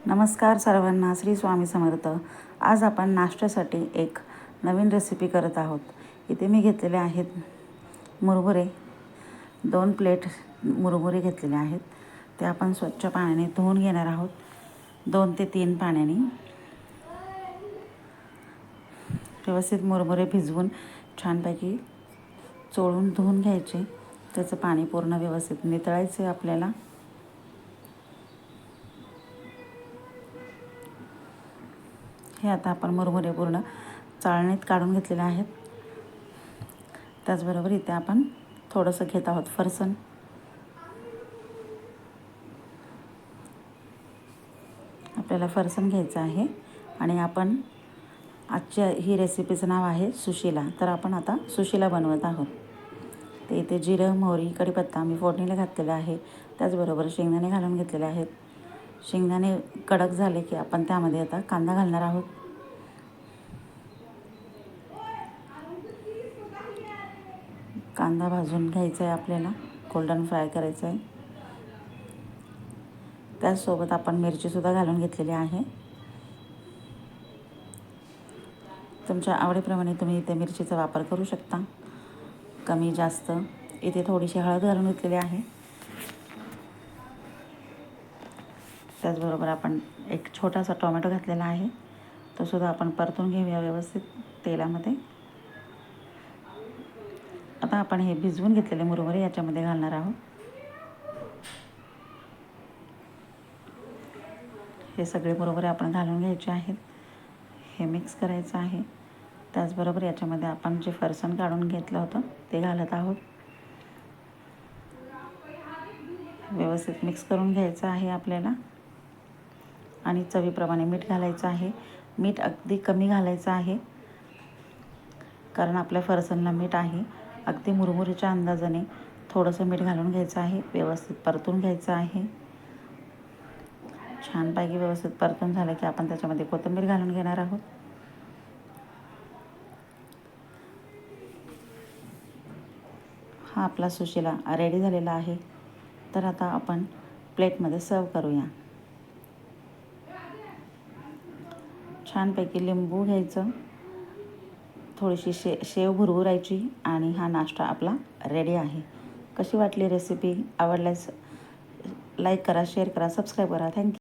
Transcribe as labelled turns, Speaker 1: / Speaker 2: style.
Speaker 1: नमस्कार सर्वांना, श्री स्वामी समर्थ। आज आपण नाश्त्यासाठी एक नवीन रेसिपी करत आहोत। इथे मी घेतलेले आहेत मुरमुरे, 2 प्लेट मुरमुरे घेतलेले आहेत। ते आपण स्वच्छ पाण्याने धुवून घेणार आहोत, 2 ते 3 पाण्याने। व्यवस्थित मुरमुरे भिजवून छानपैकी चोळून धुवून घ्यायचे। त्याचं पाणी पूर्ण व्यवस्थित नितळायचे आपल्याला। हे आता आपण मुरमुरे पूर्ण चाळणीत काढून घेतलेले आहेत। त्याचबरोबर इथे आपण थोडंसं घेत आहोत फरसाण। आपल्याला फरसाण घ्यायचं आहे आणि आपण आजच्या ही रेसिपीचं नाव आहे सुशिला। तर आपण आता सुशिला बनवत आहोत। ते इथे जिरं, मोहरी, कढीपत्ता मी फोडणीला घातलेला आहे। त्याचबरोबर शेंगदाणे घालून घेतलेले आहेत। शेंगदाणे कडक झाले की आपण त्यामध्ये आता कांदा घालणार आहोत। कांदा भाजून घ्यायचा आहे आपल्याला, गोल्डन फ्राय करायचं आहे। त्याचसोबत आपण मिरचीसुद्धा घालून घेतलेली आहे। तुमच्या आवडीप्रमाणे तुम्ही इथे मिरचीचा वापर करू शकता, कमी जास्त। इथे थोडीशी हळद घालून घेतलेली आहे। त्याचबरोबर आपण एक छोटासा टोमॅटो घातलेला आहे, तो सुद्धा आपण परतून घेऊया व्यवस्थित तेलामध्ये। आता आपण हे भिजवून घेतलेले मुरमुरे याच्यामध्ये घालणार आहोत। हे सगळे मुरमुरे आपण घालून घ्यायचे आहेत। हे मिक्स करायचं आहे। त्याचबरोबर याच्यामध्ये आपण जे फरसाण काढून घेतलं होतं ते घालत आहोत। व्यवस्थित मिक्स करून घ्यायचं आहे आपल्याला आणि चवीप्रमाणे मीठ घालायचं आहे। मीठ अगदी कमी घालायचं आहे, कारण आपल्या फरसाणला मीठ आहे। अगदी मुरमुरेच्या अंदाजाने थोडंसं मीठ घालून घ्यायचं आहे। व्यवस्थित परतून घ्यायचं आहे। छानपैकी व्यवस्थित परतून झालं की आपण त्याच्यामध्ये कोथिंबीर घालून घेणार आहोत। हा आपला सुशिला रेडी झालेला आहे। तर आता आपण प्लेटमध्ये सर्व करूया। छानपैकी लिंबू घ्यायचं, थोडीशी शेव भुरभुरायची आणि हा नाश्ता आपला रेडी आहे। कशी वाटली रेसिपी? आवडल्यास लाईक करा, शेअर करा, सबस्क्राईब करा। थँक्यू।